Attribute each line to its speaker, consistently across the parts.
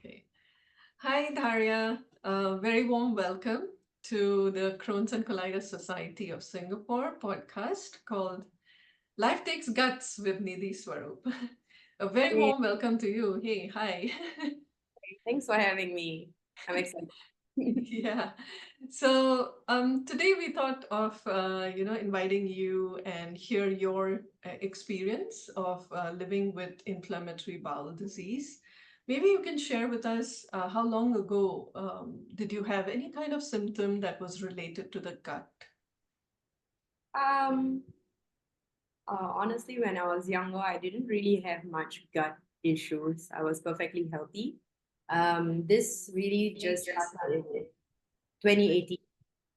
Speaker 1: Okay. Hi, Daria. Very warm welcome to the Crohn's and Colitis Society of Singapore podcast called Life Takes Guts with Nidhi Swarup. A very
Speaker 2: Hey,
Speaker 1: warm welcome to you. Hey, hi.
Speaker 2: thanks for having me. I'm excited.
Speaker 1: Yeah. So today we thought of inviting you and hear your experience of living with inflammatory bowel disease. Maybe you can share with us how long ago did you have any kind of symptom that was related to the gut?
Speaker 2: Um, Honestly, when I was younger, I didn't really have much gut issues. I was perfectly healthy. This really just started in 2018.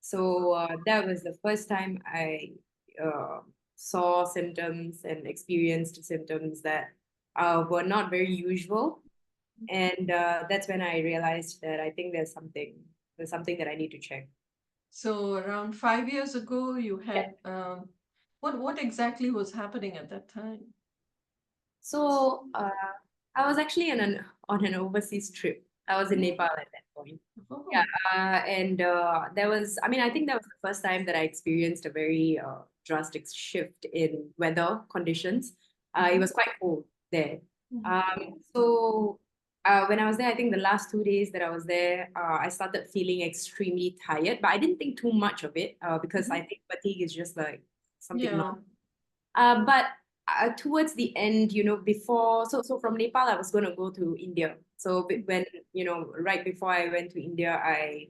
Speaker 2: So that was the first time I uh, saw symptoms and experienced symptoms that were not very usual. And that's when I realized that I think there's something that I need to check.
Speaker 1: So around 5 years ago, you had what exactly was happening at that time?
Speaker 2: So I was actually on an overseas trip. I was in
Speaker 1: Mm.
Speaker 2: Nepal at that point. Yeah,
Speaker 1: Oh.
Speaker 2: and there was, I mean, I think that was the first time that I experienced a very drastic shift in weather conditions. It
Speaker 1: Mhm.
Speaker 2: was quite cold there.
Speaker 1: Mhm.
Speaker 2: So when I was there, I think the last 2 days that I was there, I started feeling extremely tired, but I didn't think too much of it because I
Speaker 1: Mhm.
Speaker 2: think fatigue is just like something
Speaker 1: Yeah.
Speaker 2: normal. But towards the end, so from Nepal, I was going to go to India. So when, right before I went to India, I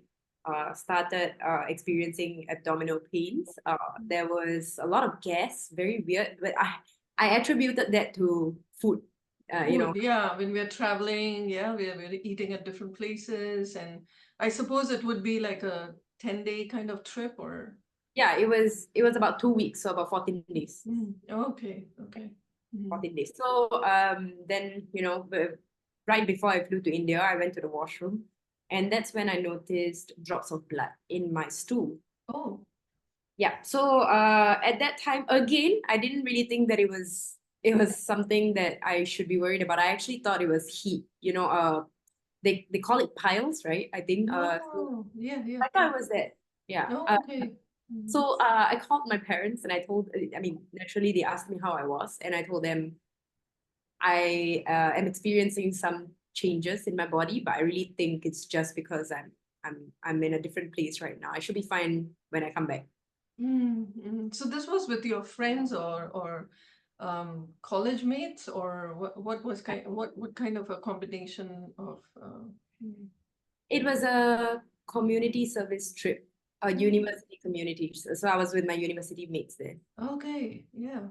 Speaker 2: started experiencing abdominal pains. There was a lot of gas, very weird, but I attributed that to food. You know,
Speaker 1: Food, yeah, when we're traveling, yeah, we're eating at different places, and I suppose it would be like a 10-day kind of trip or
Speaker 2: yeah, it was about 2 weeks, so about 14 days.
Speaker 1: okay, okay. Mm.
Speaker 2: 14 days. So then, right before I flew to India, I went to the washroom. And that's when I noticed drops of blood in my stool.
Speaker 1: Oh,
Speaker 2: Yeah. So at that time, again, I didn't really think that it was something that I should be worried about. I actually thought it was heat. They call it piles, right? I think. So
Speaker 1: oh, yeah, yeah.
Speaker 2: I thought it was that. Yeah.
Speaker 1: Oh, okay. Mm.
Speaker 2: So I called my parents and I mean, naturally they asked me how I was, and I told them I am experiencing some changes in my body, but I really think it's just because I'm in a different place right now. I should be fine when I come back.
Speaker 1: So this was with your friends or college mates, or what kind of a combination of mm.
Speaker 2: It was a community service trip, a
Speaker 1: Mm.
Speaker 2: university community. So I was with my university mates there.
Speaker 1: Okay, yeah.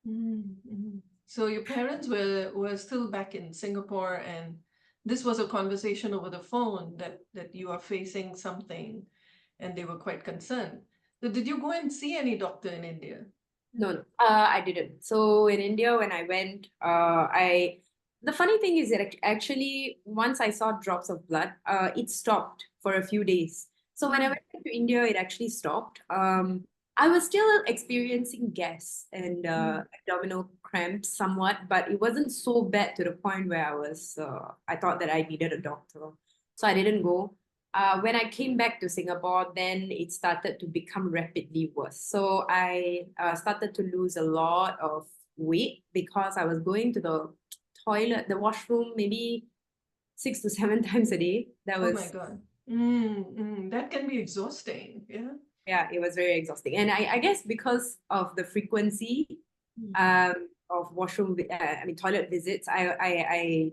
Speaker 1: Mm-hmm. So your parents were still back in Singapore, and this was a conversation over the phone that you are facing something, and they were quite concerned. So did you go and see any doctor in India?
Speaker 2: No, no, I didn't. So in India, when I went, the funny thing is that actually once I saw drops of blood, it stopped for a few days. So when I
Speaker 1: Mm.
Speaker 2: went to India, it actually stopped. I was still experiencing gas and
Speaker 1: Mm.
Speaker 2: abdominal cramps somewhat, but it wasn't so bad to the point where I thought that I needed a doctor. So I didn't go. When I came back to Singapore, then it started to become rapidly worse. So I started to lose a lot of weight because I was going to the toilet, the washroom, maybe 6 to 7 times a day. That
Speaker 1: Oh my
Speaker 2: was,
Speaker 1: God. That can be exhausting. Yeah.
Speaker 2: yeah, it was very exhausting. And I guess because of the frequency
Speaker 1: Mm.
Speaker 2: of I mean, toilet visits, I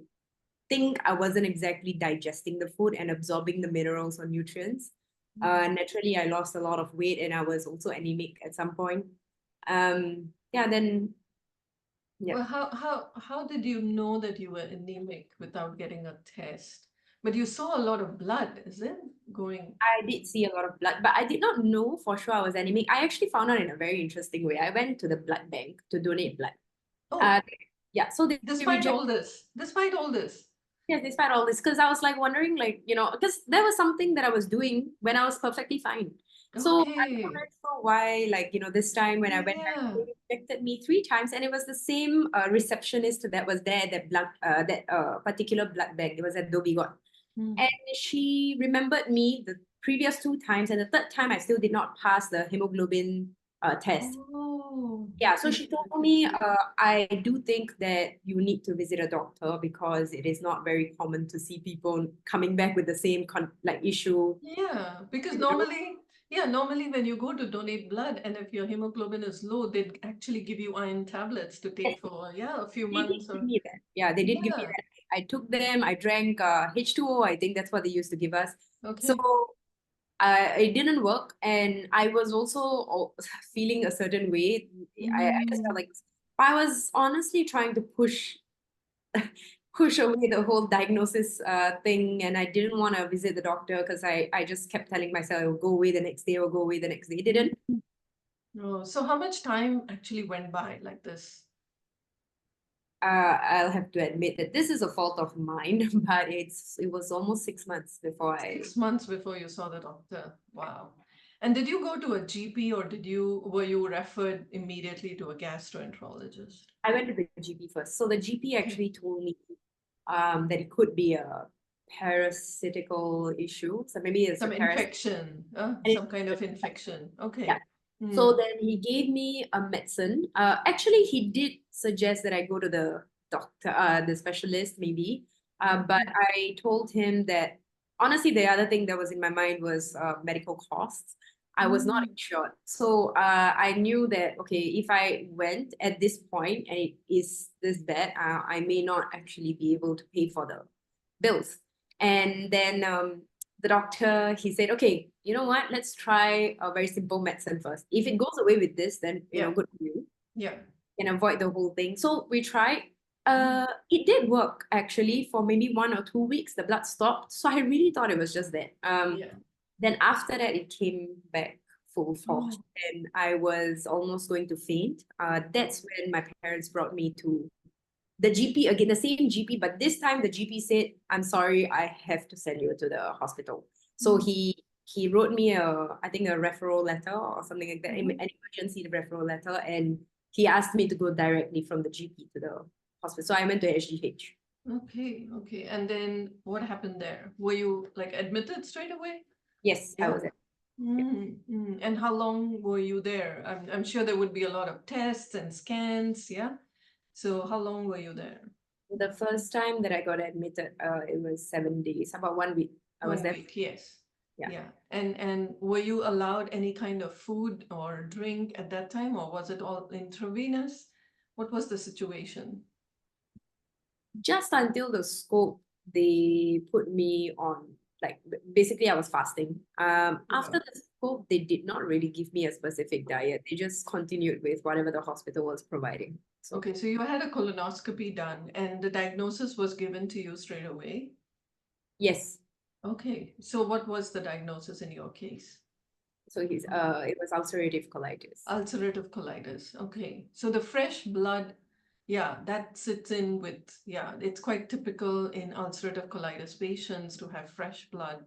Speaker 2: think I wasn't exactly digesting the food and absorbing the minerals or nutrients.
Speaker 1: Mm.
Speaker 2: Naturally, I lost a lot of weight and I was also anemic at some point. Yeah, then yeah,
Speaker 1: Well, how did you know that you were anemic without getting a test? But you saw a lot of blood, is it? Going.
Speaker 2: I did see a lot of blood, but I did not know for sure I was anemic. I actually found out in a very interesting way. I went to the blood bank to donate blood.
Speaker 1: Oh,
Speaker 2: Uh, yeah, so they
Speaker 1: despite
Speaker 2: rejected.
Speaker 1: all this, despite all this.
Speaker 2: Yes, despite all this, because I was like wondering, like, because there was something that I was doing when I was perfectly fine. So I'm not
Speaker 1: Okay.
Speaker 2: very sure why, like, this time when I went back,
Speaker 1: Yeah.
Speaker 2: they rejected me 3 times, and it was the same receptionist that was there, that particular blood bank. It was at Dhoby Ghaut.
Speaker 1: Mm.
Speaker 2: And she remembered me the previous 2 times, and the third time I still did not pass the hemoglobin test.
Speaker 1: Oh,
Speaker 2: Yeah, so she
Speaker 1: okay,
Speaker 2: told
Speaker 1: okay.
Speaker 2: me, I do think that you need to visit a doctor because it is not very common to see people coming back with the same like issue.
Speaker 1: Yeah, because
Speaker 2: You know?
Speaker 1: normally when you go to donate blood and if your hemoglobin is low, they'd actually give you iron tablets to
Speaker 2: Yes,
Speaker 1: take for, yeah, a few
Speaker 2: they did
Speaker 1: months
Speaker 2: give
Speaker 1: or,
Speaker 2: me that. Yeah, they did give me
Speaker 1: yeah,
Speaker 2: that. I took them. I drank H2O. I think that's what they used to give us. So
Speaker 1: okay.
Speaker 2: it didn't work, and I was also feeling a certain way. I just felt
Speaker 1: Mm.
Speaker 2: like I was honestly trying to push away the whole diagnosis thing, and I didn't want to visit the doctor because I just kept telling myself it will go away the next day, or go away the next day. It didn't.
Speaker 1: Oh, so how much time actually went by like this?
Speaker 2: I'll have to admit that this is a fault of mine, but it was almost 6 months before I
Speaker 1: 6 months before you saw the doctor. Wow. And did you go to a GP or were you referred immediately to a gastroenterologist?
Speaker 2: I went to the GP first. So the GP
Speaker 1: Okay.
Speaker 2: actually told me that it could be a parasitical issue. So maybe it's a
Speaker 1: Some
Speaker 2: parasite.
Speaker 1: infection,
Speaker 2: And
Speaker 1: some kind of infection.
Speaker 2: yeah.
Speaker 1: Okay.
Speaker 2: So
Speaker 1: Hmm.
Speaker 2: then he gave me a medicine. Actually, he did suggest that I go to the doctor, the specialist, maybe. But
Speaker 1: Okay.
Speaker 2: I told him that honestly, the other thing that was in my mind was medical costs. I was not
Speaker 1: Hmm.
Speaker 2: insured. So I knew that, okay, if I went at this point and it is this bad, I may not actually be able to pay for the bills. And then the doctor, he said, okay, you know what? Let's try a very simple medicine first. If it goes away with this, then,
Speaker 1: Yeah.
Speaker 2: good for you.
Speaker 1: Yeah.
Speaker 2: Can avoid the whole thing. So we tried.
Speaker 1: Mhm.
Speaker 2: It did work actually for maybe 1 or 2 weeks. The blood stopped. So I really thought it was just that.
Speaker 1: Yeah.
Speaker 2: Then after that, it came back full force,
Speaker 1: Oh.
Speaker 2: and I was almost going to faint. That's when my parents brought me to the GP again, the same GP, but this time the GP said, "I'm sorry, I have to send you to the hospital." So
Speaker 1: Mm.
Speaker 2: he wrote me I think a referral letter or something like that, an
Speaker 1: Mhm.
Speaker 2: emergency referral letter, and he asked me to go directly from the GP to the hospital. So I went to HGH.
Speaker 1: Okay. Okay. And then what happened there? Were you like admitted straight away?
Speaker 2: Yes, I
Speaker 1: Yeah.
Speaker 2: was at. Yeah.
Speaker 1: Mm. And how long were you there? I'm sure there would be a lot of tests and scans. Yeah. So how long were you there?
Speaker 2: The first time that I got admitted, it was 7 days, about 1 week. I was
Speaker 1: 1
Speaker 2: there.
Speaker 1: week. Yes.
Speaker 2: Yeah.
Speaker 1: Yeah. And were you allowed any kind of food or drink at that time, or was it all intravenous? What was the situation?
Speaker 2: Just until the scope, they put me on, like, basically I was fasting.
Speaker 1: Yeah.
Speaker 2: After the scope, they did not really give me a specific diet. They just continued with whatever the hospital was providing. So
Speaker 1: Okay, so you had a colonoscopy done and the diagnosis was given to you straight away.
Speaker 2: yes,
Speaker 1: Okay, so what was the diagnosis in your case?
Speaker 2: so it was ulcerative colitis.
Speaker 1: Ulcerative colitis. Okay, so the fresh blood, yeah, that sits in with, yeah, it's quite typical in ulcerative colitis patients to have fresh blood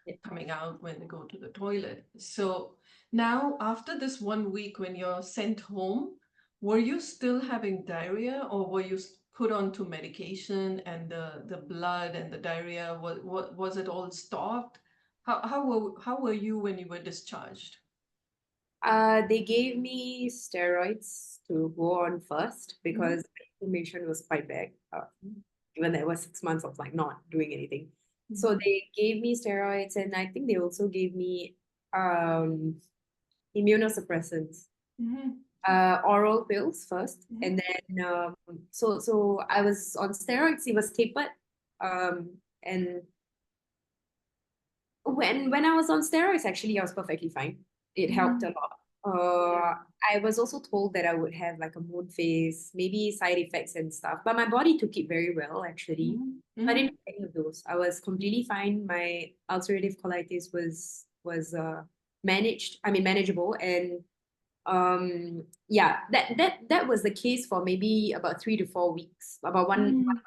Speaker 2: Yeah.
Speaker 1: coming out when they go to the toilet. So now, after this 1 week, when you're sent home, were you still having diarrhea or were you put onto medication and the blood and the diarrhea, was it all stopped? How were you when you were discharged?
Speaker 2: They gave me steroids to go on first
Speaker 1: Mhm.
Speaker 2: because the inflammation was quite bad. Even there was 6 months of like not doing anything. So
Speaker 1: Mhm.
Speaker 2: they gave me steroids, and I think they also gave me um immunosuppressants,
Speaker 1: Mhm.
Speaker 2: oral pills first,
Speaker 1: Mhm.
Speaker 2: and then so I was on steroids. It was tapered, and when I was on steroids, actually, I was perfectly fine. It helped a
Speaker 1: Mhm.
Speaker 2: lot.
Speaker 1: Yeah.
Speaker 2: I was also told that I would have like a moon phase, maybe side effects and stuff, but my body took it very well, actually.
Speaker 1: Mhm.
Speaker 2: I didn't
Speaker 1: Mhm.
Speaker 2: have any of those. I was completely fine. My ulcerative colitis was managed. I mean, manageable, and yeah, that was the case for maybe about 3 to 4 weeks. About one
Speaker 1: Mhm.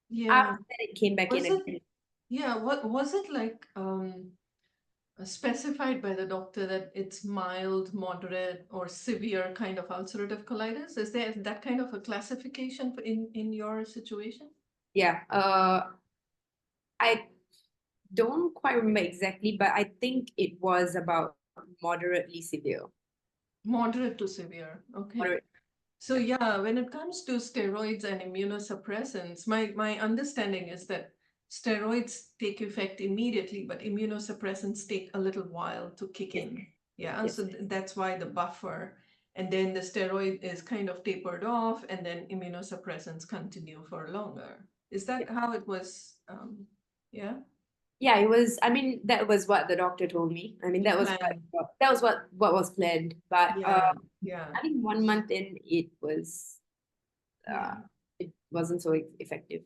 Speaker 1: Yeah.
Speaker 2: after that, it came back in
Speaker 1: Was it,
Speaker 2: again.
Speaker 1: yeah, what was it like? specified by the doctor that it's mild, moderate, or severe kind of ulcerative colitis? Is there that kind of a classification in your situation?
Speaker 2: Yeah. I don't quite remember exactly, but I think it was about moderately severe.
Speaker 1: Moderate to severe. Okay.
Speaker 2: Moderate.
Speaker 1: So yeah, when it comes to steroids and immunosuppressants, my understanding is that steroids take effect immediately, but immunosuppressants take a little while to kick
Speaker 2: Yes.
Speaker 1: in. Yeah,
Speaker 2: Yes.
Speaker 1: so that's why the buffer, and then the steroid is kind of tapered off, and then immunosuppressants continue for longer. Is
Speaker 2: Yeah.
Speaker 1: that how it was? Yeah,
Speaker 2: Yeah, it was, I mean, that was what the doctor told me. I mean,
Speaker 1: the
Speaker 2: that was
Speaker 1: plan.
Speaker 2: what was planned. But
Speaker 1: Yeah, yeah,
Speaker 2: I think 1 month in, uh
Speaker 1: yeah.
Speaker 2: it wasn't so effective.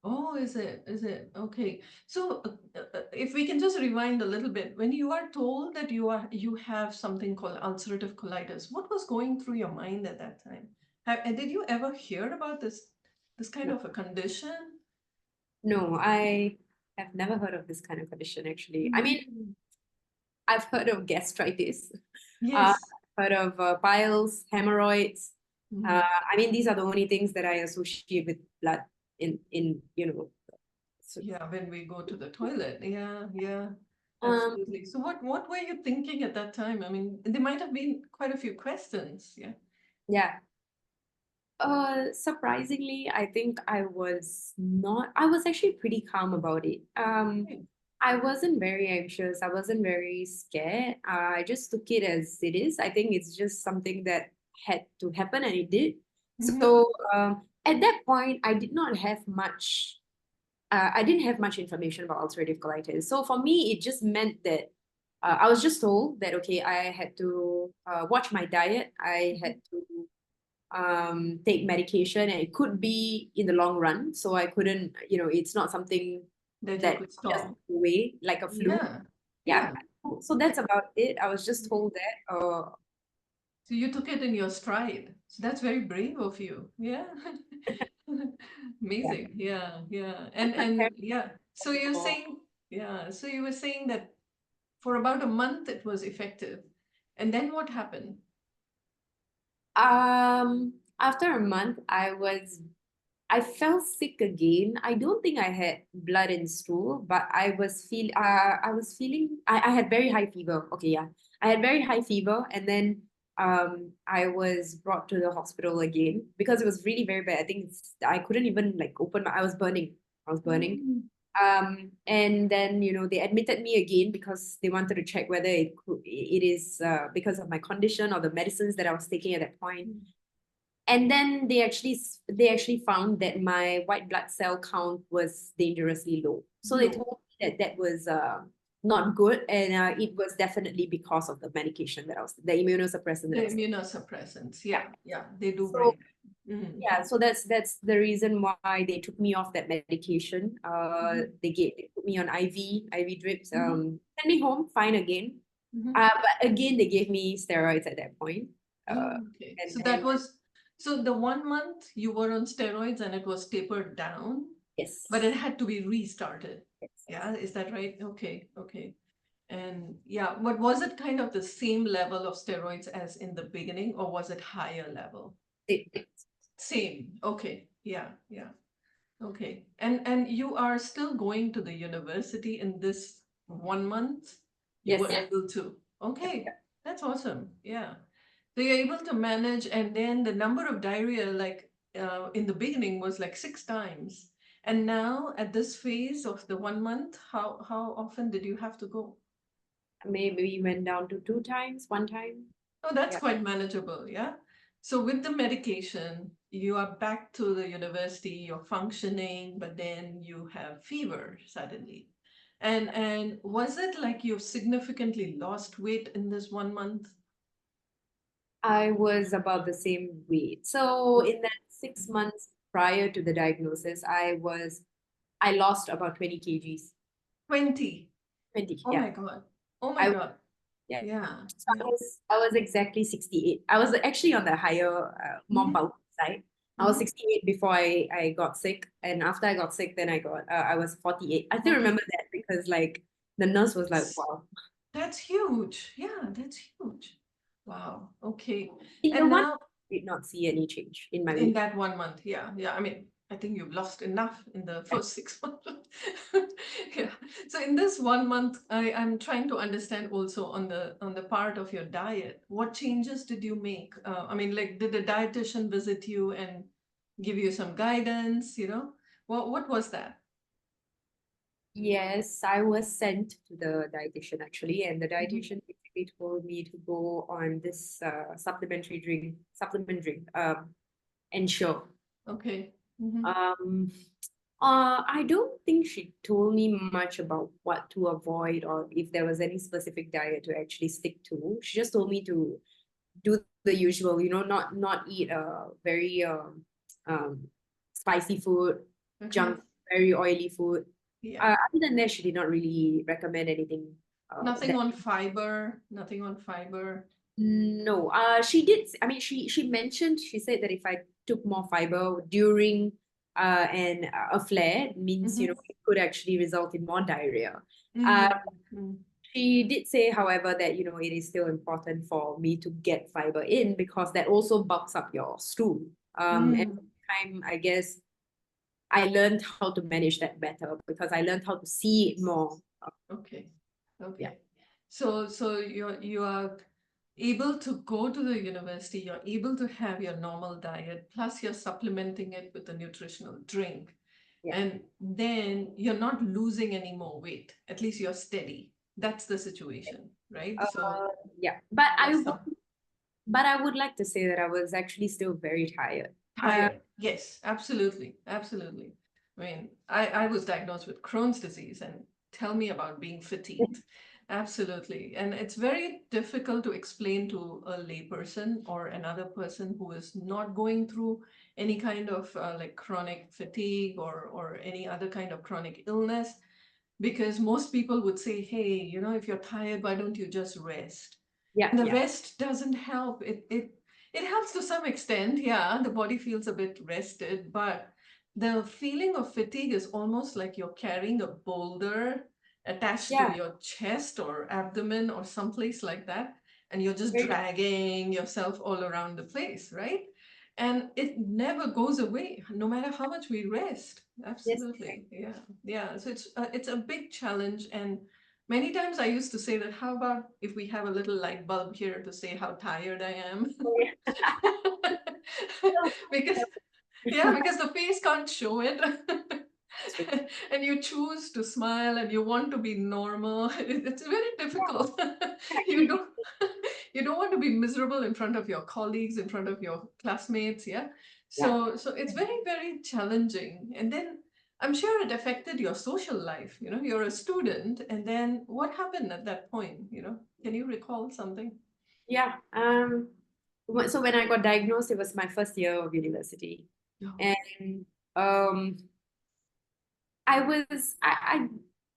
Speaker 1: Oh, is it? Is it? Okay. So, if we can just rewind a little bit, when you are told that you have something called ulcerative colitis, what was going through your mind at that time? And did you ever hear about this kind
Speaker 2: No,
Speaker 1: of a condition?
Speaker 2: no, I have never heard of this kind of condition actually. I mean,
Speaker 1: Mm.
Speaker 2: I've heard of gastritis. Uh,
Speaker 1: Yes.
Speaker 2: Heard of piles, hemorrhoids.
Speaker 1: Mhm.
Speaker 2: I mean, these are the only things that I associate with blood in. So,
Speaker 1: Yeah, when we go to the toilet. Yeah, yeah,
Speaker 2: um,
Speaker 1: absolutely. So what were you thinking at that time? I mean, there might have been quite a few questions. Yeah.
Speaker 2: yeah. Surprisingly, I think I was actually pretty calm about it.
Speaker 1: Okay.
Speaker 2: I wasn't very anxious. I wasn't very scared. I just took it as it is. I think it's just something that had to happen and it did.
Speaker 1: Mm-hmm.
Speaker 2: So, at that point, I didn't have much information about ulcerative colitis. So for me, it just meant that I was just told that, okay, I had to watch my diet. I had to take medication, and it could be in the long run. So I couldn't, it's not something
Speaker 1: That you
Speaker 2: that
Speaker 1: could
Speaker 2: just
Speaker 1: stop.
Speaker 2: go away like a flu.
Speaker 1: Yeah.
Speaker 2: Yeah.
Speaker 1: Yeah.
Speaker 2: So that's about it. I was just
Speaker 1: Okay.
Speaker 2: told that.
Speaker 1: So you took it in your stride. So that's very brave of you. Yeah.
Speaker 2: Yeah.
Speaker 1: Amazing. Yeah, yeah.
Speaker 2: My
Speaker 1: And
Speaker 2: parents
Speaker 1: yeah. So you're
Speaker 2: before.
Speaker 1: saying, yeah, so you were saying that for about a month it was effective. And then what happened?
Speaker 2: After a month, I felt sick again. I don't think I had blood in stool, but I was feeling I had very high fever. Okay, yeah. I had very high fever, and then I was brought to the hospital again because it was really very bad. I think I couldn't even like open my I was burning. I was burning.
Speaker 1: Mm.
Speaker 2: And then they admitted me again because they wanted to check whether it is because of my condition or the medicines that I was taking at that point. And then they actually found that my white blood cell count was dangerously low. So they
Speaker 1: Low.
Speaker 2: told me that that was not good, and it was definitely because of the medication that I was the immunosuppressant that
Speaker 1: The
Speaker 2: I was taking.
Speaker 1: immunosuppressants.
Speaker 2: Yeah.
Speaker 1: Yeah, yeah, they do
Speaker 2: So
Speaker 1: bring. Mm.
Speaker 2: yeah, so that's the reason why they took me off that medication.
Speaker 1: Mhm.
Speaker 2: They put me on IV drips.
Speaker 1: Mhm.
Speaker 2: Sent me home fine again.
Speaker 1: Mhm.
Speaker 2: But again they gave me steroids at that point. Uh,
Speaker 1: Oh, okay.
Speaker 2: and
Speaker 1: So that
Speaker 2: and
Speaker 1: was, so the 1 month you were on steroids and it was tapered down, but
Speaker 2: yes,
Speaker 1: it had to be restarted.
Speaker 2: yes.
Speaker 1: Yeah, is that right? Okay, okay. And yeah, but was it kind of the same level of steroids as in the beginning, or was it higher level?
Speaker 2: It,
Speaker 1: Same. Okay. Yeah, yeah. Okay. And you are still going to the university in this 1 month? You
Speaker 2: yes.
Speaker 1: were able to. Okay. That's awesome. Yeah. So you're able to manage, and then the number of diarrhea, like in the beginning, was like 6 times. And now at this phase of the 1 month, how often did you have to go?
Speaker 2: Maybe went down to 2 times, 1 time.
Speaker 1: Oh, that's
Speaker 2: Yeah.
Speaker 1: quite manageable, yeah. So with the medication, you are back to the university, you're functioning, but then you have fever suddenly. And was it like you've significantly lost weight in this 1 month?
Speaker 2: I was about the same weight. So in that 6 months prior to the diagnosis, I lost about 20 kgs.
Speaker 1: 20.
Speaker 2: 20,
Speaker 1: Oh
Speaker 2: yeah.
Speaker 1: my God. Oh my
Speaker 2: I
Speaker 1: God.
Speaker 2: Yeah.
Speaker 1: Yeah,
Speaker 2: So
Speaker 1: yeah.
Speaker 2: I was exactly 68. I was actually on the higher, more
Speaker 1: Mhm,
Speaker 2: bulky side. I was
Speaker 1: mhm.
Speaker 2: 68 before I got sick, and after I got sick, then I was 48. I still remember
Speaker 1: 40.
Speaker 2: that because like the nurse was like, "Wow."
Speaker 1: That's huge. Yeah, that's huge. Wow. Okay.
Speaker 2: In the
Speaker 1: And
Speaker 2: one,
Speaker 1: now
Speaker 2: I did not see any change in my
Speaker 1: in
Speaker 2: weight.
Speaker 1: that 1 month, yeah, yeah. I mean, I think you've lost enough in the
Speaker 2: Yeah.
Speaker 1: first 6 months. Yeah. So in this 1 month, I'm trying to understand also on the part of your diet. What changes did you make? I mean, like, did a dietitian visit you and give you some guidance? What was that?
Speaker 2: Yes, I was sent to the dietitian actually, and the
Speaker 1: Mhm.
Speaker 2: dietitian basically told me to go on this supplement drink, Ensure.
Speaker 1: Okay. Hmm.
Speaker 2: Um, I don't think she told me much about what to avoid or if there was any specific diet to actually stick to. She just told me to do the usual, not eat very spicy food, junk,
Speaker 1: Okay.
Speaker 2: very oily food.
Speaker 1: Yeah.
Speaker 2: Other than that, she did not really recommend anything.
Speaker 1: Nothing
Speaker 2: That
Speaker 1: on fiber. Nothing on fiber.
Speaker 2: No, she did. I mean, she mentioned. She said that if I took more fiber during and a flare, it means
Speaker 1: Mm-hmm.
Speaker 2: it could actually result in more diarrhea. Uh,
Speaker 1: Mm-hmm.
Speaker 2: she did say, however, that it is still important for me to get fiber in because that also bulks up your stool. And
Speaker 1: Mm.
Speaker 2: time, I guess I learned how to manage that better because I learned how to see it more.
Speaker 1: Okay.
Speaker 2: Yeah,
Speaker 1: Okay. So you are able to go to the university, you're able to have your normal diet, plus you're supplementing it with a nutritional drink.
Speaker 2: yeah.
Speaker 1: And then you're not losing any more weight. At least you're steady. That's the situation, right? So
Speaker 2: Yeah. But I
Speaker 1: that's
Speaker 2: would, but I would like to say that I was actually still very tired. Uh,
Speaker 1: tired. Yes, absolutely. Absolutely. I mean, I was diagnosed with Crohn's disease, and tell me about being fatigued. Absolutely. And it's very difficult to explain to a layperson or another person who is not going through any kind of like chronic fatigue or any other kind of chronic illness, because most people would say, hey, if you're tired, why don't you just rest?
Speaker 2: yeah,
Speaker 1: And the
Speaker 2: yeah,
Speaker 1: rest doesn't help. It helps to some extent. Yeah, the body feels a bit rested, but the feeling of fatigue is almost like you're carrying a boulder attached to
Speaker 2: yeah.
Speaker 1: your chest or abdomen or someplace like that, and you're just
Speaker 2: Very,
Speaker 1: dragging yourself all around the place, right? And it never goes away, no matter how much we rest.
Speaker 2: yes.
Speaker 1: Absolutely. Yeah. Yeah. So it's a big challenge. And many times I used to say that, how about if we have a little light bulb here to say how tired I am? Because, yeah, because the face can't show it. And you choose to smile and you want to be normal. It's very difficult. You don't you don't want to be miserable in front of your colleagues, in front of your classmates, yeah?
Speaker 2: Yeah.
Speaker 1: So it's very, very challenging. And then I'm sure it affected your social life. You're a student, and then what happened at that point? Can you recall something?
Speaker 2: Yeah. So when I got diagnosed, it was my first year of university.
Speaker 1: No.
Speaker 2: And um I was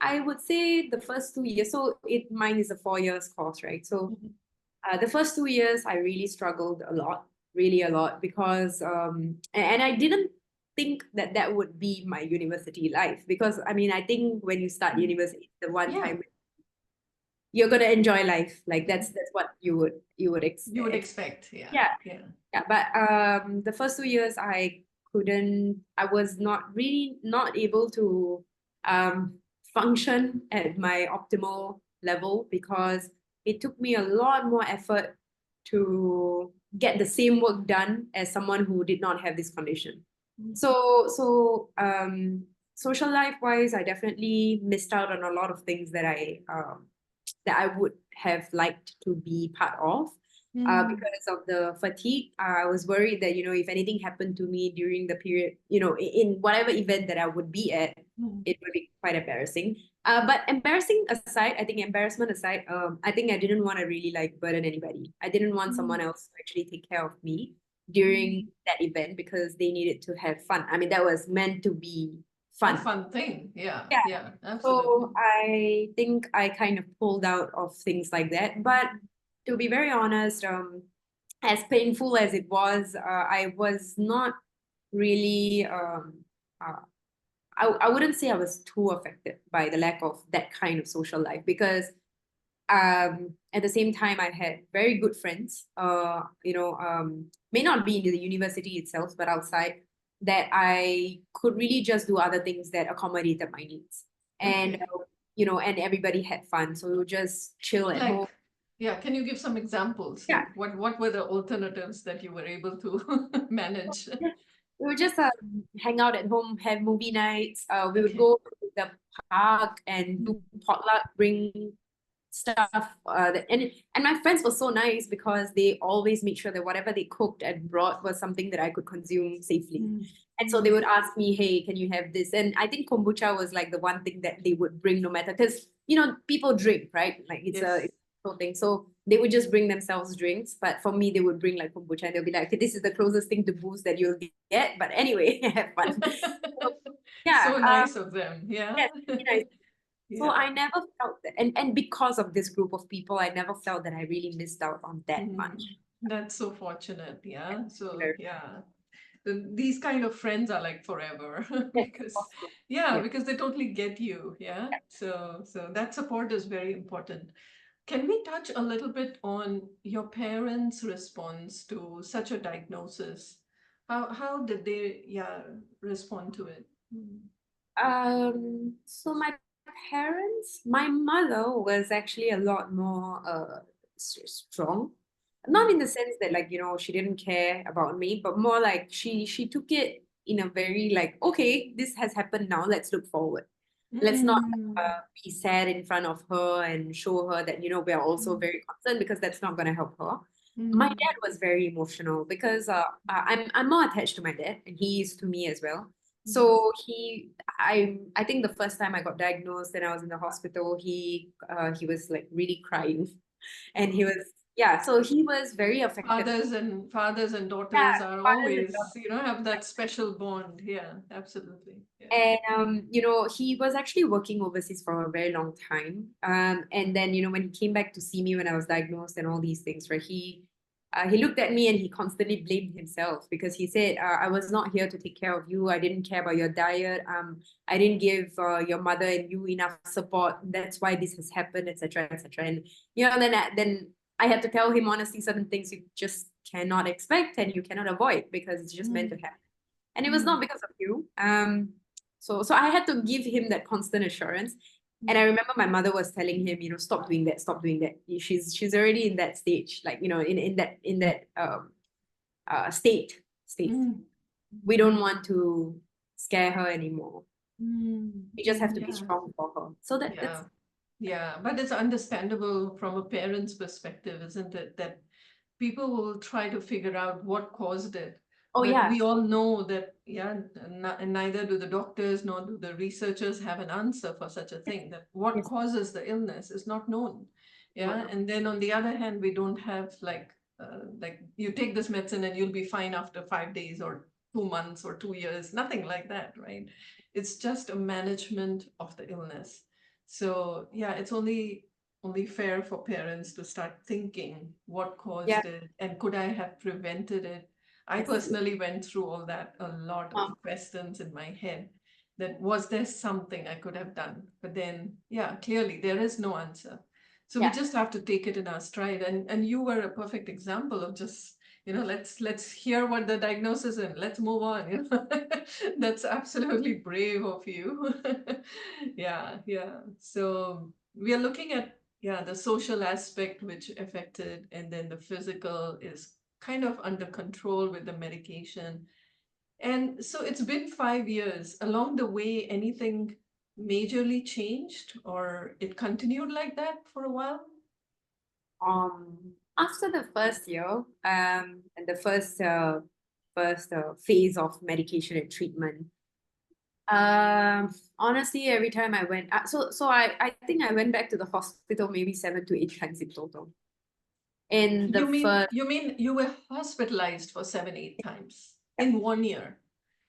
Speaker 2: I would say the first 2 years, so mine is a 4 years course, right? So
Speaker 1: Mhm.
Speaker 2: the first 2 years I really struggled a lot, really a lot, because and I didn't think that that would be my university life because I mean I think when you start
Speaker 1: Mhm.
Speaker 2: university, the one
Speaker 1: Yeah,
Speaker 2: time you're gonna enjoy life, like
Speaker 1: mhm.
Speaker 2: that's what you would
Speaker 1: You would expect. Yeah,
Speaker 2: yeah.
Speaker 1: yeah.
Speaker 2: Yeah, but the first 2 years I was not able to um function at my optimal level because it took me a lot more effort to get the same work done as someone who did not have this condition.
Speaker 1: Mhm.
Speaker 2: So social life wise, I definitely missed out on a lot of things that I would have liked to be part of.
Speaker 1: Mm.
Speaker 2: Because of the fatigue, I was worried that if anything happened to me during the period, in whatever event that I would be at,
Speaker 1: Mm.
Speaker 2: it would be quite embarrassing. But embarrassment aside, I think I didn't want to really like burden anybody. I didn't want someone
Speaker 1: Mm.
Speaker 2: else to actually take care of me
Speaker 1: Mm.
Speaker 2: during that event because they needed to have fun. I mean, that was meant to be
Speaker 1: A
Speaker 2: fun.
Speaker 1: fun thing. Yeah,
Speaker 2: Yeah.
Speaker 1: yeah, absolutely.
Speaker 2: So I think I kind of pulled out of things like that. But to be very honest, as painful as it was, I was not really uh, I wouldn't say I was too affected by the lack of that kind of social life because at the same time, I had very good friends, may not be in the university itself, but outside, that I could really just do other things that accommodated my needs. And,
Speaker 1: Okay.
Speaker 2: And everybody had fun. So we would just chill at home.
Speaker 1: Like, yeah, can you give some examples?
Speaker 2: Yeah.
Speaker 1: Like, what were the alternatives that you were able to manage?
Speaker 2: We would just hang out at home, have movie nights. We would
Speaker 1: Okay.
Speaker 2: go to the park and do potluck, bring stuff. And my friends were so nice because they always made sure that whatever they cooked and brought was something that I could consume safely.
Speaker 1: Mm.
Speaker 2: And so they would ask me, "Hey, can you have this?" And I think kombucha was like the one thing that they would bring, no matter, because people drink, right? Like it's
Speaker 1: Yes.
Speaker 2: a whole thing. So they would just bring themselves drinks, but for me, they would bring like kombucha, and they'll be like, "Okay, this is the closest thing to booze that you'll get." But anyway, have fun. So,
Speaker 1: So
Speaker 2: yeah,
Speaker 1: nice of them. Yeah.
Speaker 2: yes, really nice. So
Speaker 1: Yeah.
Speaker 2: I never felt that, and because of this group of people, I never felt that I really missed out on that
Speaker 1: Mm.
Speaker 2: much.
Speaker 1: That's so fortunate. Yeah. So,
Speaker 2: Very-
Speaker 1: yeah. These kind of friends are like forever
Speaker 2: Yes,
Speaker 1: because,
Speaker 2: awesome.
Speaker 1: yeah,
Speaker 2: Yeah.
Speaker 1: because they totally get you. Yeah. So that support is very important. Can we touch a little bit on your parents' response to such a diagnosis? How did they, yeah, respond to it? Mm.
Speaker 2: So my mother was actually a lot more strong. Not in the sense that like, she didn't care about me, but more like she took it in a very like, okay, this has happened now, let's look forward. Let's not
Speaker 1: Mm.
Speaker 2: be sad in front of her and show her that, we are also
Speaker 1: Mm.
Speaker 2: very concerned, because that's not going to help her. My
Speaker 1: Mm.
Speaker 2: dad was very emotional because I'm more attached to my dad, and he is to me as well.
Speaker 1: Mm.
Speaker 2: So I think the first time I got diagnosed and I was in the hospital, he was like really crying, and he
Speaker 1: Oh.
Speaker 2: was, yeah. So he was very affected.
Speaker 1: Fathers and
Speaker 2: Yeah,
Speaker 1: daughters are
Speaker 2: fathers and
Speaker 1: always, have that special bond. Yeah, absolutely. Yeah.
Speaker 2: And he was actually working overseas for a very long time. And then when he came back to see me when I was diagnosed and all these things, right? He looked at me and he constantly blamed himself, because he said, "I was not here to take care of you. I didn't care about your diet. I didn't give your mother and you enough support. That's why this has happened, etc., etc." And then I had to tell him honestly, certain things you just cannot expect and you cannot avoid, because it's just meant to
Speaker 1: Mm.
Speaker 2: happen. And it was not
Speaker 1: Mm.
Speaker 2: because of you. So I had to give him that constant assurance. And I
Speaker 1: Mm.
Speaker 2: remember my mother was telling him, stop doing that, stop doing that. She's already in that stage, like, in that state.
Speaker 1: Mm.
Speaker 2: We don't want to scare her anymore.
Speaker 1: Mm.
Speaker 2: We just have to be
Speaker 1: Yeah.
Speaker 2: strong for her. So that's
Speaker 1: Yeah. Yeah. But it's understandable from a parent's perspective, isn't it? That people will try to figure out what caused it.
Speaker 2: oh
Speaker 1: But
Speaker 2: yeah,
Speaker 1: we all know that, yeah, neither do the doctors nor do the researchers have an answer for such a thing, that what
Speaker 2: yes,
Speaker 1: causes the illness is not known.
Speaker 2: not
Speaker 1: Yeah.
Speaker 2: no.
Speaker 1: And then on the other hand, we don't have like you take this medicine and you'll be fine after 5 days or 2 months or 2 years, nothing like that, right? It's just a management of the illness. So yeah, it's only fair for parents to start thinking what
Speaker 2: Yeah,
Speaker 1: caused it and could I have prevented it. I
Speaker 2: yes.
Speaker 1: personally went through all that, a lot of
Speaker 2: Um,
Speaker 1: questions in my head, that was there something I could have done, but then yeah, clearly there is no answer. So we
Speaker 2: yeah,
Speaker 1: just have to take it in our stride, and you were a perfect example of just, let's hear what the diagnosis is and let's move on, that's absolutely brave of you. Yeah, yeah. So we are looking at, yeah, the social aspect which affected, and then the physical is kind of under control with the medication. And so it's been 5 years. Along the way, anything majorly changed, or it continued like that for a while?
Speaker 2: After the first year, and the first phase of medication and treatment, honestly, every time I went, I think I went back to the hospital maybe 7 to 8 times in total. In the
Speaker 1: You mean
Speaker 2: first,
Speaker 1: you mean you were hospitalized for 7, 8 times in 1 year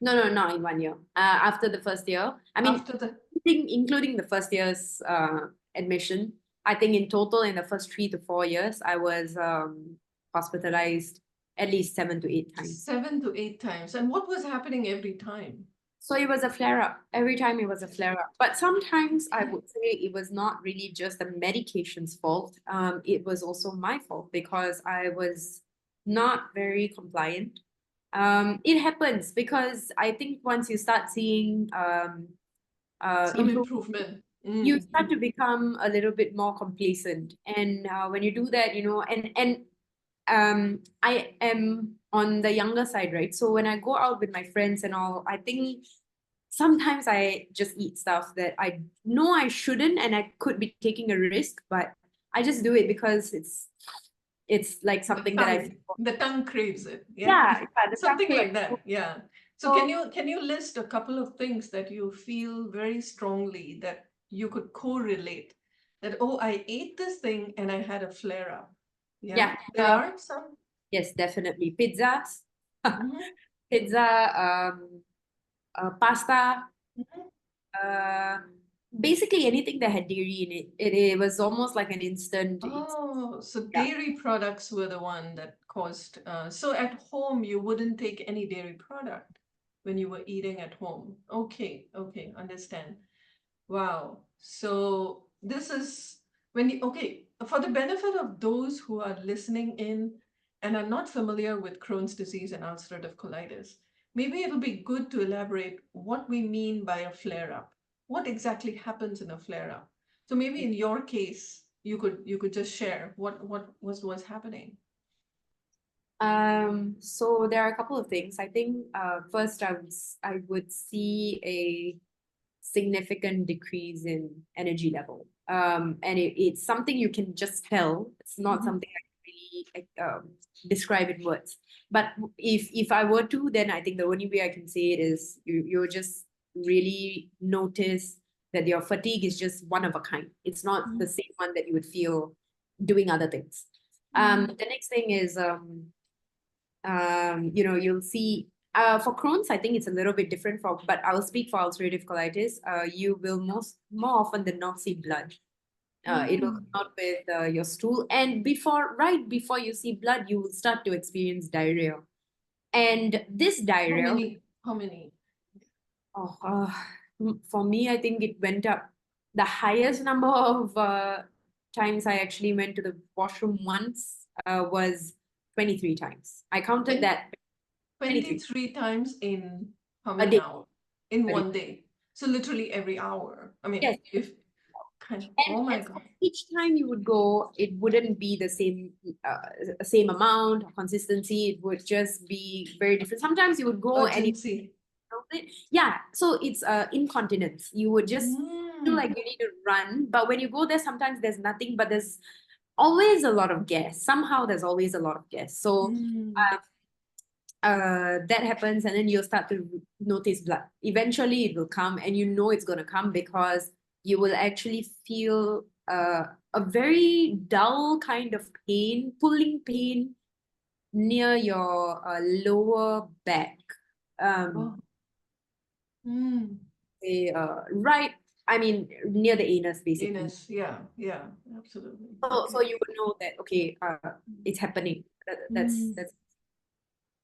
Speaker 2: no, not in 1 year. After the first year, I mean,
Speaker 1: after the
Speaker 2: including the first year's admission, I think in total in the first 3 to 4 years, I was hospitalized at least 7 to 8 times.
Speaker 1: 7 to 8 times? And what was happening every time?
Speaker 2: So it was a flare up. Every time it was a flare up. But sometimes I would say it was not really just the medication's fault. It was also my fault because I was not very compliant. It happens because I think once you start seeing
Speaker 1: Some
Speaker 2: improve,
Speaker 1: improvement.
Speaker 2: you start to become a little bit more complacent. And when you do that, I am on the younger side, right? So when I go out with my friends and all, I think sometimes I just eat stuff that I know I shouldn't and I could be taking a risk, but I just do it because it's like something that I feel.
Speaker 1: The tongue craves it. Yeah.
Speaker 2: Yeah, the
Speaker 1: Something
Speaker 2: chocolate.
Speaker 1: like that. Yeah. So
Speaker 2: So
Speaker 1: can you list a couple of things that you feel very strongly that you could correlate that, oh, I ate this thing and I had a flare up. Yeah.
Speaker 2: yeah,
Speaker 1: There are some.
Speaker 2: yes, definitely. Pizzas,
Speaker 1: Mhm,
Speaker 2: pizza, pasta,
Speaker 1: mhm.
Speaker 2: uh, basically anything that had dairy in it. It was almost like an instant.
Speaker 1: Oh, so
Speaker 2: Yeah.
Speaker 1: dairy products were the one that caused. So at home, you wouldn't take any dairy product when you were eating at home. Okay, okay, understand. Wow. So this is when you, okay, for the benefit of those who are listening in and are not familiar with Crohn's disease and ulcerative colitis, maybe it'll be good to elaborate what we mean by a flare up. What exactly happens in a flare up? So maybe in your case, you could just share what was happening.
Speaker 2: So there are a couple of things. I think first I would see a significant decrease in energy level. And it's something you can just tell. It's not
Speaker 1: Mhm.
Speaker 2: something I can really describe in words. But if I were to, then I think the only way I can say it is you just really notice that your fatigue is just one of a kind. It's not the
Speaker 1: Mhm.
Speaker 2: same one that you would feel doing other things.
Speaker 1: Mhm.
Speaker 2: The next thing is you'll see for Crohn's, I think it's a little bit different from, but I'll speak for ulcerative colitis. You will more often than not see blood. It will come
Speaker 1: Mm.
Speaker 2: out with your stool, and right before you see blood, you will start to experience diarrhea. And this
Speaker 1: How
Speaker 2: diarrhea,
Speaker 1: many? How many?
Speaker 2: oh, for me, I think it went up. The highest number of times I actually went to the washroom once was 23 times. I counted
Speaker 1: Twen-
Speaker 2: that 23
Speaker 1: 23 times in how
Speaker 2: a
Speaker 1: many
Speaker 2: day.
Speaker 1: hours? In
Speaker 2: A day.
Speaker 1: one day. So literally every hour. I mean,
Speaker 2: Yes.
Speaker 1: if kind of,
Speaker 2: And,
Speaker 1: oh my
Speaker 2: and so
Speaker 1: God.
Speaker 2: each time you would go, it wouldn't be the same amount or consistency. It would just be very different. Sometimes you would go and
Speaker 1: Urgency.
Speaker 2: yeah, so it's incontinence. You would just feel like
Speaker 1: Mm.
Speaker 2: you need to run, but when you go there, sometimes there's nothing, but there's always a lot of gas. Somehow there's always a lot of gas. So
Speaker 1: Mm.
Speaker 2: that happens, and then you'll start to notice blood. Eventually it will come, and you know it's going to come because you will actually feel a very dull kind of pain, pulling pain near your lower back. um
Speaker 1: Oh. Mm.
Speaker 2: right, I mean near the anus basically.
Speaker 1: Anus. Yeah. Yeah. Absolutely.
Speaker 2: So
Speaker 1: Okay.
Speaker 2: you would know that okay, it's happening.
Speaker 1: Mm.
Speaker 2: That's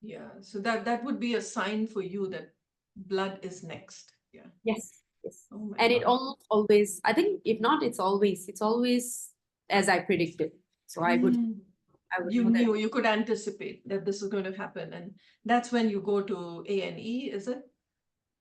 Speaker 1: Yeah. So that would be a sign for you that blood is next. Yeah.
Speaker 2: yes, yes.
Speaker 1: Oh my
Speaker 2: And it
Speaker 1: God.
Speaker 2: almost always, I think if not, it's always as I predicted. So
Speaker 1: Mm.
Speaker 2: I would
Speaker 1: You
Speaker 2: know that.
Speaker 1: knew, you could anticipate that this is going to happen, and that's when you go to A&E, is it?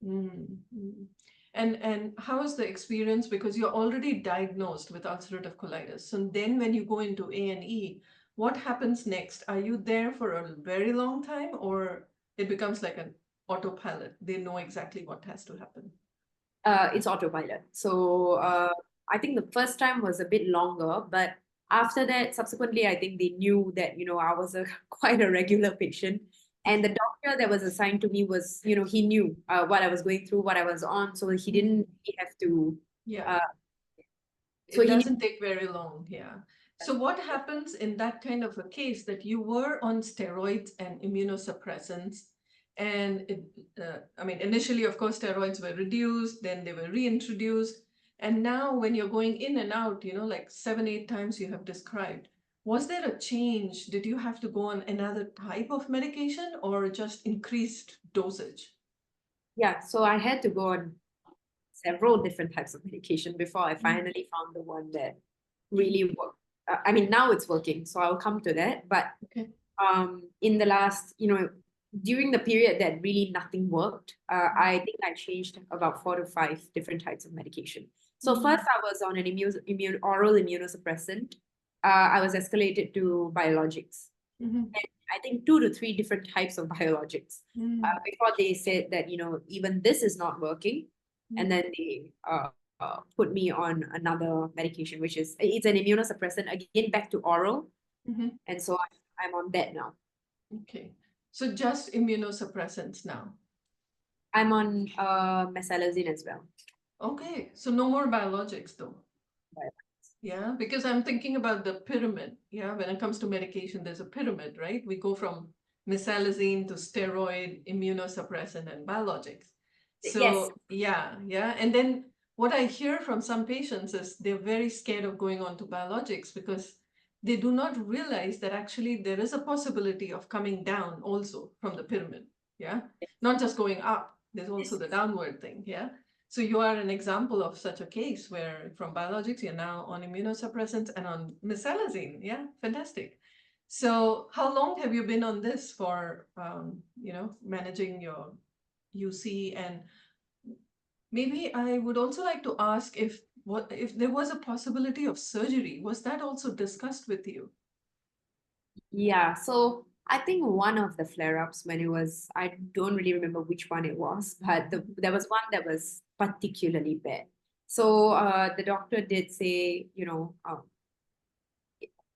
Speaker 1: Mm. Mm. And how is the experience? Because you're already diagnosed with ulcerative colitis. So then when you go into A&E, what happens next? Are you there for a very long time, or it becomes like an autopilot? They know exactly what has to happen.
Speaker 2: It's autopilot. So I think the first time was a bit longer, but after that, subsequently, I think they knew that, I was a quite a regular patient. And the doctor that was assigned to me was, he knew what I was going through, what I was on. So he
Speaker 1: Mm.
Speaker 2: didn't really have to,
Speaker 1: Yeah.
Speaker 2: uh, so
Speaker 1: It
Speaker 2: he knew.
Speaker 1: doesn't take very long, yeah. So what happens in that kind of a case that you were on steroids and immunosuppressants, and I mean, initially, of course, steroids were reduced, then they were reintroduced, and now when you're going in and out, like 7, 8 times you have described, was there a change? Did you have to go on another type of medication or just increased dosage?
Speaker 2: Yeah, so I had to go on several different types of medication before I
Speaker 1: Mm.
Speaker 2: finally found the one that really worked. I mean, now it's working, so I'll come to that. But
Speaker 1: Okay.
Speaker 2: in the last, during the period that really nothing worked, I think I changed about 4 to 5 different types of medication. So first I was on an oral immunosuppressant. I was escalated to biologics.
Speaker 1: Mhm.
Speaker 2: And I think 2 to 3 different types of biologics
Speaker 1: Mm.
Speaker 2: before they said that, even this is not working. And
Speaker 1: Mm.
Speaker 2: then they put me on another medication, which is, it's an immunosuppressant, again, back to oral.
Speaker 1: Mhm.
Speaker 2: And so I'm on that now.
Speaker 1: Okay. So just immunosuppressants now.
Speaker 2: I'm on mesalazine as well.
Speaker 1: Okay. So no more biologics though.
Speaker 2: Right.
Speaker 1: Yeah, because I'm thinking about the pyramid. Yeah, when it comes to medication, there's a pyramid, right? We go from mesalazine to steroid, immunosuppressant, and biologics.
Speaker 2: Yes.
Speaker 1: So, yeah, yeah. And then what I hear from some patients is they're very scared of going on to biologics because they do not realize that actually there is a possibility of coming down also from the pyramid. Yeah, not just going up, there's also
Speaker 2: Yes.
Speaker 1: the downward thing. Yeah. So you are an example of such a case where from biologics, you're now on immunosuppressants and on mesalazine. Yeah, fantastic. So how long have you been on this for, managing your UC? And maybe I would also like to ask if there was a possibility of surgery, was that also discussed with you?
Speaker 2: Yeah. So I think one of the flare-ups when it was, I don't really remember which one it was, but there was one that was particularly bad. So the doctor did say,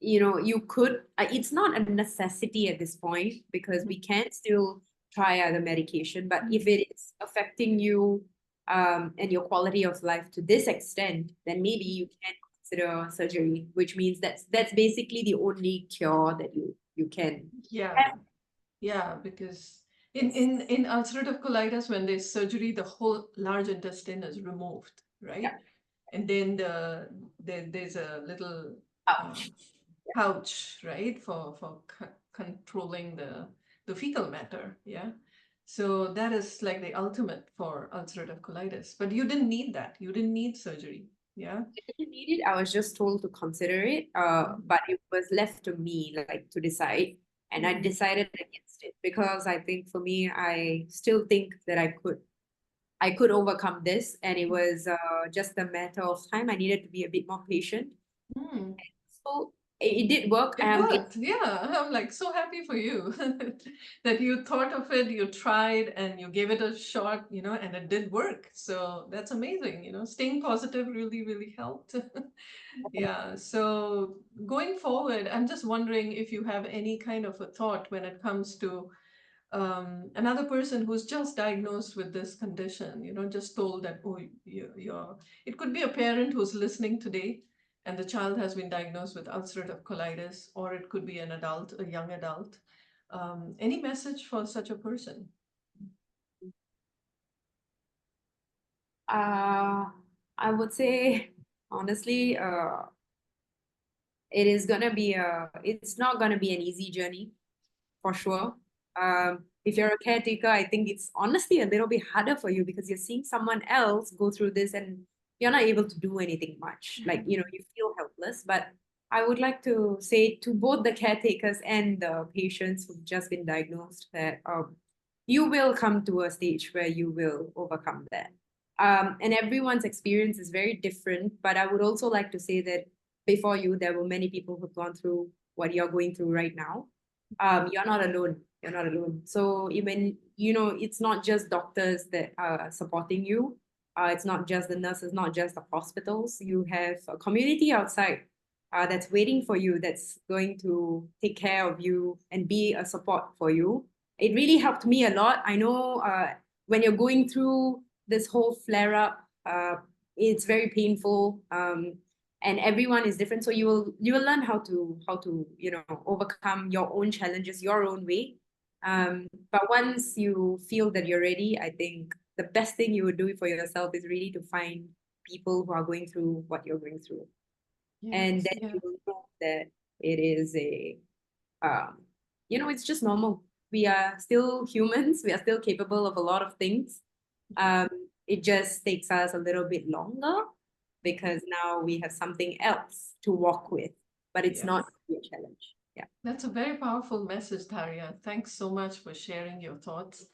Speaker 2: you could, it's not a necessity at this point because we can still try other medication. But if it is affecting you and your quality of life to this extent, then maybe you can consider surgery, which means that's basically the only cure that you can
Speaker 1: Yeah,
Speaker 2: have.
Speaker 1: yeah, because in ulcerative colitis, when there's surgery, the whole large intestine is removed, right?
Speaker 2: Yeah.
Speaker 1: And then there's a little um,
Speaker 2: Ouch.
Speaker 1: pouch, right, for controlling the fecal matter. Yeah. So that is like the ultimate for ulcerative colitis. But you didn't need that. You didn't need surgery. Yeah.
Speaker 2: I didn't need it. I was just told to consider it, but it was left to me, like, to decide, and I
Speaker 1: Mhm.
Speaker 2: decided against it because I think for me, I still think that I could overcome this, and it was just a matter of time. I needed to be a bit more patient,
Speaker 1: Mm.
Speaker 2: so it did work.
Speaker 1: It worked. Yeah. I'm like so happy for you that you thought of it, you tried and you gave it a shot, and it did work. So that's amazing. Staying positive really, really helped. Yeah. So going forward, I'm just wondering if you have any kind of a thought when it comes to another person who's just diagnosed with this condition, just told that, oh, it could be a parent who's listening today and the child has been diagnosed with ulcerative colitis, or it could be an adult, a young adult. Any message for such a person?
Speaker 2: uh, I would say honestly, it's not gonna be an easy journey for sure. If you're a caretaker, I think it's honestly a little bit harder for you because you're seeing someone else go through this and you're not able to do anything much. Like, you feel helpless. But I would like to say to both the caretakers and the patients who've just been diagnosed that you will come to a stage where you will overcome that. And everyone's experience is very different. But I would also like to say that before you, there were many people who've gone through what you're going through right now. You're not alone. You're not alone. So even, it's not just doctors that are supporting you. It's not just the nurses, not just the hospitals. You have a community outside that's waiting for you, that's going to take care of you and be a support for you. It really helped me a lot. I know when you're going through this whole flare up, it's very painful. And everyone is different, so you will learn how to overcome your own challenges your own way. But once you feel that you're ready, I think the best thing you would do for yourself is really to find people who are going through what you're going through, and
Speaker 1: Yes,
Speaker 2: then
Speaker 1: yeah.
Speaker 2: you will know that it is it's just normal. We are still humans, we are still capable of a lot of things. Um, it just takes us a little bit longer because now we have something else to walk with, but it's
Speaker 1: Yes.
Speaker 2: not a challenge. Yeah.
Speaker 1: That's a very powerful message, Daria. Thanks so much for sharing your thoughts.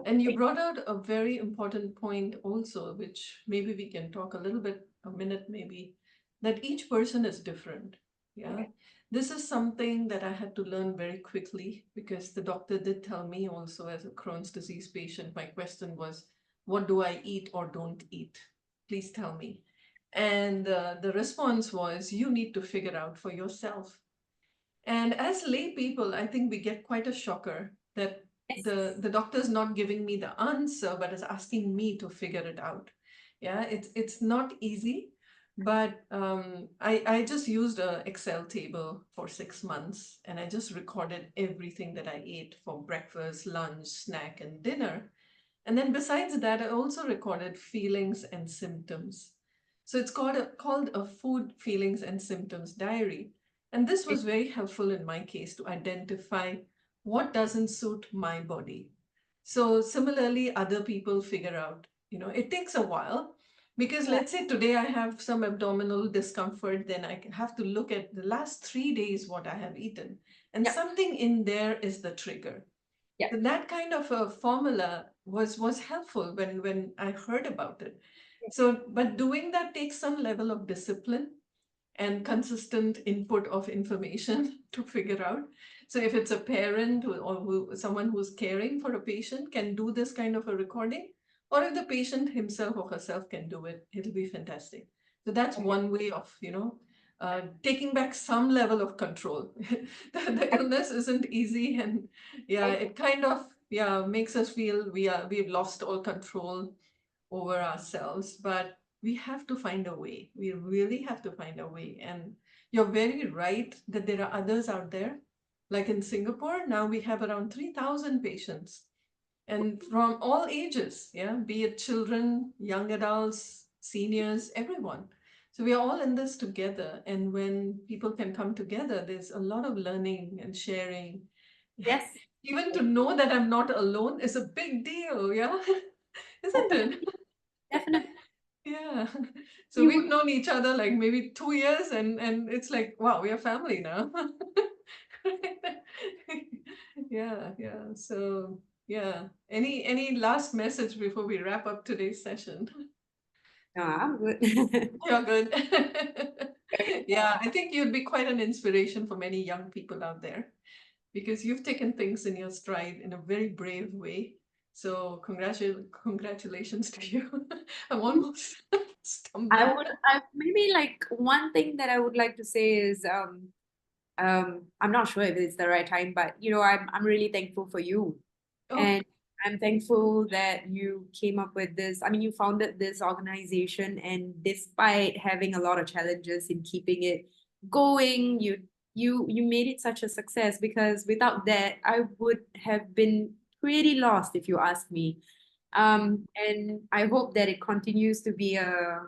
Speaker 1: And you brought out a very important point also, which maybe we can talk a little bit, a minute maybe, that each person is different. Yeah. This is something that I had to learn very quickly because the doctor did tell me also as a Crohn's disease patient, my question was, what do I eat or don't eat? Please tell me. And the response was, you need to figure out for yourself. And as lay people, I think we get quite a shocker that
Speaker 2: Yes.
Speaker 1: the doctor is not giving me the answer, but is asking me to figure it out. Yeah, it's not easy, but I just used a Excel table for 6 months, and I just recorded everything that I ate for breakfast, lunch, snack, and dinner. And then besides that, I also recorded feelings and symptoms. So it's called a food, feelings, and symptoms diary. And this was very helpful in my case to identify what doesn't suit my body. So similarly, other people figure out, it takes a while because
Speaker 2: Yeah.
Speaker 1: let's say today I have some abdominal discomfort, then I have to look at the last 3 days what I have eaten. And
Speaker 2: Yep.
Speaker 1: something in there is the trigger.
Speaker 2: Yep.
Speaker 1: That kind of a formula was helpful when I heard about it. So, but doing that takes some level of discipline and consistent input of information to figure out. So if it's a parent someone who's caring for a patient can do this kind of a recording, or if the patient himself or herself can do it, it'll be fantastic. So that's one way of, taking back some level of control. The illness isn't easy, and yeah, it kind of makes us feel we've lost all control over ourselves, but we have to find a way. We really have to find a way. And you're very right that there are others out there. Like in Singapore, now we have around 3,000 patients and from all ages, yeah, be it children, young adults, seniors, everyone. So we are all in this together. And when people can come together, there's a lot of learning and sharing.
Speaker 2: Yes.
Speaker 1: Even to know that I'm not alone is a big deal, yeah, isn't it?
Speaker 2: Definitely. Definitely.
Speaker 1: Yeah. So
Speaker 2: You
Speaker 1: we've
Speaker 2: would.
Speaker 1: known each other like maybe 2 years, and it's like, wow, we are family now. Yeah, yeah. So yeah. Any last message before we wrap up today's session?
Speaker 2: No, I'm good.
Speaker 1: You're good. Yeah, I think you'd be quite an inspiration for many young people out there because you've taken things in your stride in a very brave way. So congratulations to you. I'm almost
Speaker 2: I
Speaker 1: stumbling.
Speaker 2: would. I maybe like one thing that I would like to say is I'm not sure if it's the right time, but I'm really thankful for you.
Speaker 1: Oh,
Speaker 2: And I'm thankful that you came up with this. I mean, you founded this organization, and despite having a lot of challenges in keeping it going, you made it such a success because without that, I would have been pretty lost if you ask me. And I hope that it continues to be a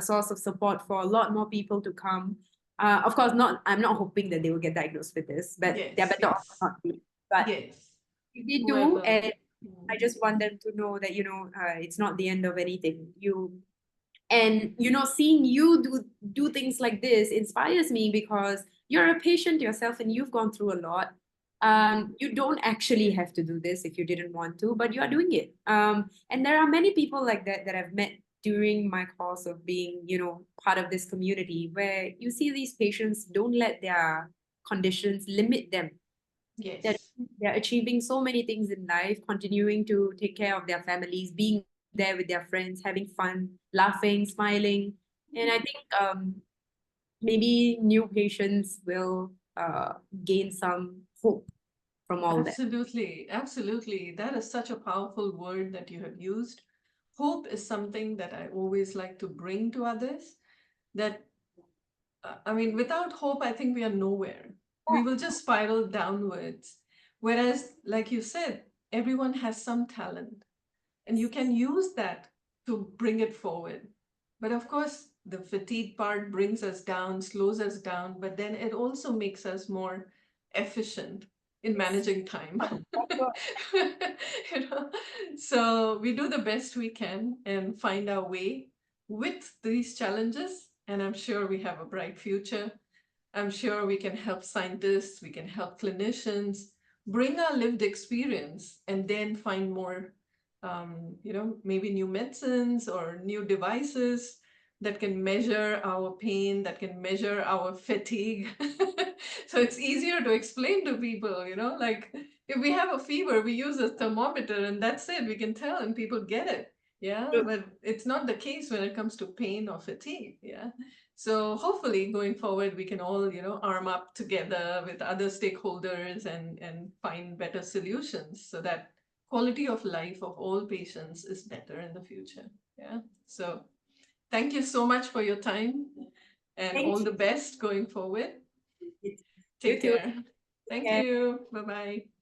Speaker 2: source of support for a lot more people to come. Of course, not. I'm not hoping that they will get diagnosed with this, but they're
Speaker 1: yes,
Speaker 2: better off
Speaker 1: yes,
Speaker 2: not to. But
Speaker 1: yes.
Speaker 2: if they do,
Speaker 1: Whoever.
Speaker 2: and I
Speaker 1: Mm.
Speaker 2: just want them to know that it's not the end of anything. Seeing you do things like this inspires me because you're a patient yourself and you've gone through a lot. You don't actually have to do this if you didn't want to, but you are doing it. And there are many people like that I've met during my course of being, part of this community where you see these patients don't let their conditions limit them. That
Speaker 1: Yes.
Speaker 2: they're achieving so many things in life, continuing to take care of their families, being there with their friends, having fun, laughing, smiling. And I think maybe new patients will gain some hope from all that.
Speaker 1: Absolutely, absolutely. That is such a powerful word that you have used. Hope is something that I always like to bring to others. That, I mean, without hope, I think we are nowhere. We will just spiral downwards. Whereas, like you said, everyone has some talent, and you can use that to bring it forward. But of course, the fatigue part brings us down, slows us down, but then it also makes us more efficient. in managing time.
Speaker 2: Of course.
Speaker 1: You know, so we do the best we can and find our way with these challenges, and I'm sure we have a bright future. I'm sure we can help scientists, we can help clinicians, bring our lived experience, and then find more, maybe new medicines or new devices that can measure our pain, that can measure our fatigue. So it's easier to explain to people, like if we have a fever, we use a thermometer and that's it, we can tell and people get it. Yeah,
Speaker 2: True.
Speaker 1: but it's not the case when it comes to pain or fatigue. Yeah. So hopefully going forward, we can all, arm up together with other stakeholders and find better solutions so that quality of life of all patients is better in the future. Yeah. So thank you so much for your time and
Speaker 2: Thank
Speaker 1: all the best going forward.
Speaker 2: you. You
Speaker 1: Take
Speaker 2: too.
Speaker 1: care. Thank
Speaker 2: Yeah.
Speaker 1: you. Bye-bye.